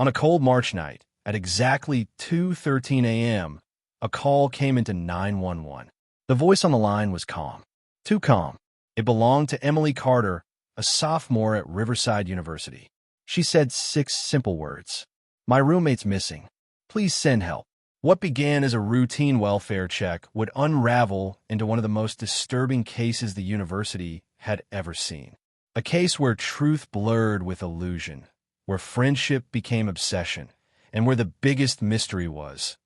On a cold March night, at exactly 2:13 a.m., a call came into 911. The voice on the line was calm. Too calm. It belonged to Emily Carter, a sophomore at Riverside University. She said 6 simple words. "My roommate's missing. Please send help." What began as a routine welfare check would unravel into one of the most disturbing cases the university had ever seen. A case where truth blurred with illusion, where friendship became obsession, and where the biggest mystery was,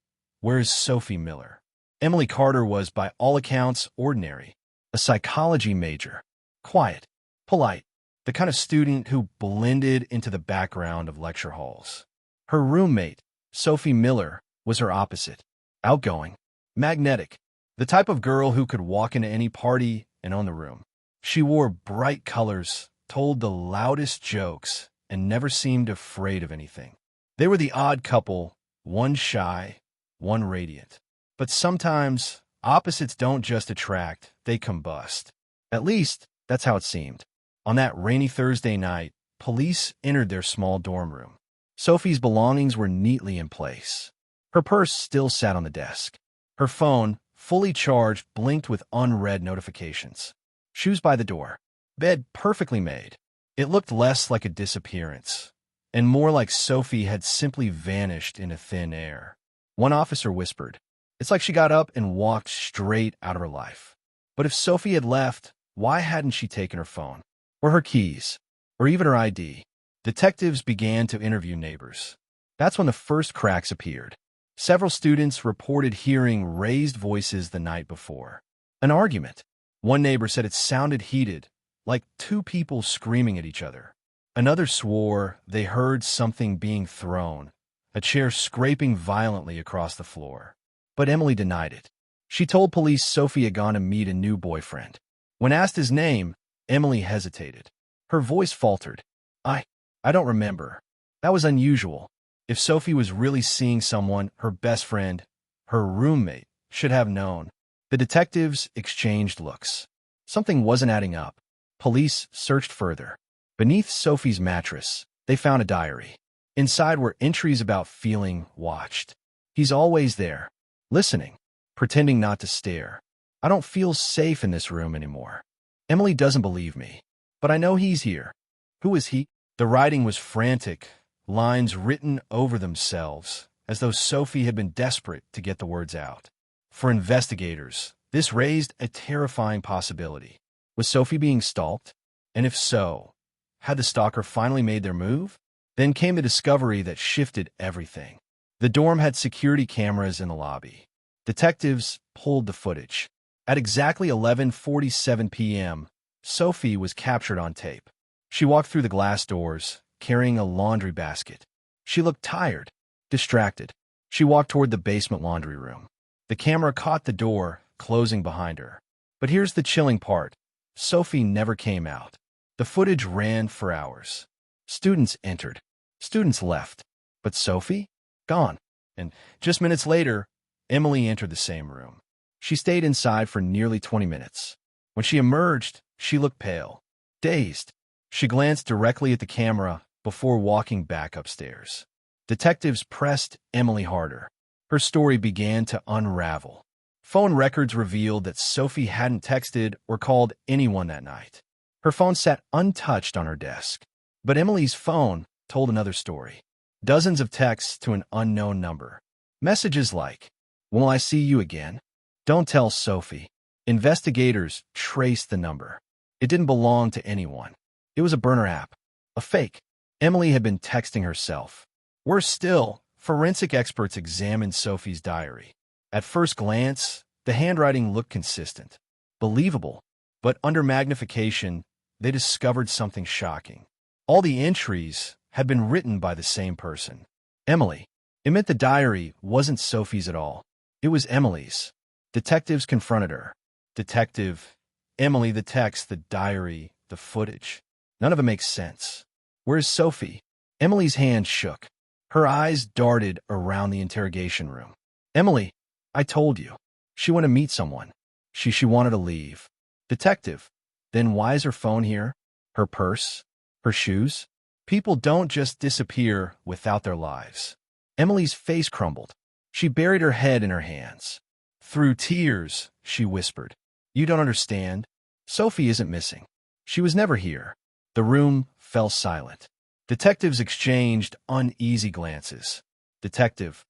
where is Sophie Miller? Emily Carter was, by all accounts, ordinary. A psychology major. Quiet. Polite. The kind of student who blended into the background of lecture halls. Her roommate, Sophie Miller, was her opposite. Outgoing. Magnetic. The type of girl who could walk into any party and own the room. She wore bright colors, told the loudest jokes, and never seemed afraid of anything. They were the odd couple, one shy, one radiant. But sometimes, opposites don't just attract, they combust. At least, that's how it seemed. On that rainy Thursday night, police entered their small dorm room. Sophie's belongings were neatly in place. Her purse still sat on the desk. Her phone, fully charged, blinked with unread notifications. Shoes by the door. Bed perfectly made. It looked less like a disappearance, and more like Sophie had simply vanished into thin air. One officer whispered, "It's like she got up and walked straight out of her life." But if Sophie had left, why hadn't she taken her phone? Or her keys? Or even her ID? Detectives began to interview neighbors. That's when the first cracks appeared. Several students reported hearing raised voices the night before. An argument. One neighbor said it sounded heated, like 2 people screaming at each other. Another swore they heard something being thrown, a chair scraping violently across the floor. But Emily denied it. She told police Sophie had gone to meet a new boyfriend. When asked his name, Emily hesitated. Her voice faltered. I don't remember. That was unusual. If Sophie was really seeing someone, her best friend, her roommate, should have known. The detectives exchanged looks. Something wasn't adding up. Police searched further. Beneath Sophie's mattress, they found a diary. Inside were entries about feeling watched. "He's always there, listening, pretending not to stare. I don't feel safe in this room anymore. Emily doesn't believe me, but I know he's here. Who is he?" The writing was frantic, lines written over themselves, as though Sophie had been desperate to get the words out. For investigators, this raised a terrifying possibility. Was Sophie being stalked? And if so, had the stalker finally made their move? Then came the discovery that shifted everything. The dorm had security cameras in the lobby. Detectives pulled the footage. At exactly 11:47 p.m., Sophie was captured on tape. She walked through the glass doors, carrying a laundry basket. She looked tired, distracted. She walked toward the basement laundry room. The camera caught the door, closing behind her. But here's the chilling part. Sophie never came out. The footage ran for hours. Students entered. Students left. But Sophie? Gone. And just minutes later, Emily entered the same room. She stayed inside for nearly 20 minutes. When she emerged, she looked pale, dazed. She glanced directly at the camera before walking back upstairs. Detectives pressed Emily harder. Her story began to unravel. Phone records revealed that Sophie hadn't texted or called anyone that night. Her phone sat untouched on her desk. But Emily's phone told another story. Dozens of texts to an unknown number. Messages like, "Will I see you again? Don't tell Sophie." Investigators traced the number. It didn't belong to anyone. It was a burner app, a fake. Emily had been texting herself. Worse still, forensic experts examined Sophie's diary. At first glance, the handwriting looked consistent, believable, but under magnification, they discovered something shocking. All the entries had been written by the same person, Emily. It meant the diary wasn't Sophie's at all. It was Emily's. Detectives confronted her. "Detective, Emily, the text, the diary, the footage. None of it makes sense. Where's Sophie?" Emily's hand shook. Her eyes darted around the interrogation room. "Emily, I told you. She went to meet someone. She wanted to leave." "Detective, then why is her phone here? Her purse? Her shoes?" People don't just disappear without their lives. Emily's face crumbled. She buried her head in her hands. Through tears, she whispered, "You don't understand. Sophie isn't missing. She was never here." The room fell silent. Detectives exchanged uneasy glances. "Detective,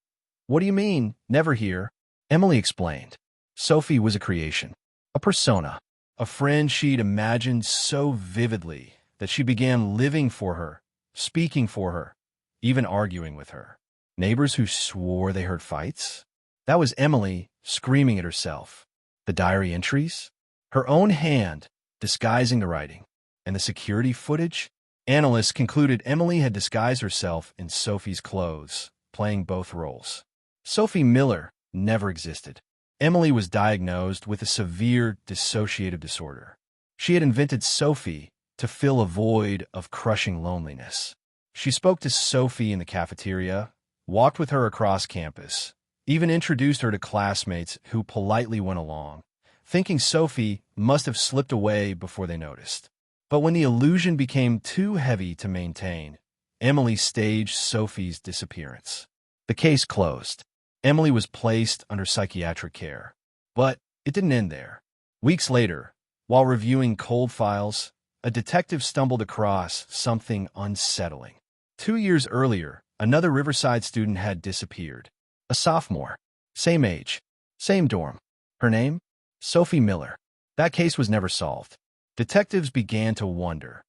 what do you mean, never here?" Emily explained. Sophie was a creation, a persona, a friend she'd imagined so vividly that she began living for her, speaking for her, even arguing with her. Neighbors who swore they heard fights? That was Emily screaming at herself. The diary entries? Her own hand disguising the writing. And the security footage? Analysts concluded Emily had disguised herself in Sophie's clothes, playing both roles. Sophie Miller never existed. Emily was diagnosed with a severe dissociative disorder. She had invented Sophie to fill a void of crushing loneliness. She spoke to Sophie in the cafeteria, walked with her across campus, even introduced her to classmates who politely went along, thinking Sophie must have slipped away before they noticed. But when the illusion became too heavy to maintain, Emily staged Sophie's disappearance. The case closed. Emily was placed under psychiatric care. But it didn't end there. Weeks later, while reviewing cold files, a detective stumbled across something unsettling. 2 years earlier, another Riverside student had disappeared. A sophomore. Same age. Same dorm. Her name? Sophie Miller. That case was never solved. Detectives began to wonder.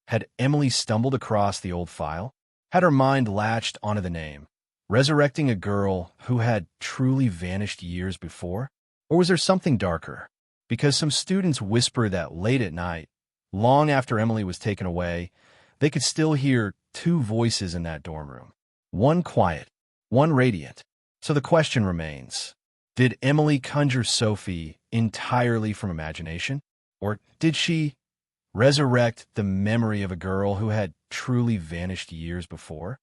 Had Emily stumbled across the old file? Had her mind latched onto the name, resurrecting a girl who had truly vanished years before? Or was there something darker? Because some students whisper that late at night, long after Emily was taken away, they could still hear two voices in that dorm room. One quiet, one radiant. So the question remains, did Emily conjure Sophie entirely from imagination? Or did she resurrect the memory of a girl who had truly vanished years before?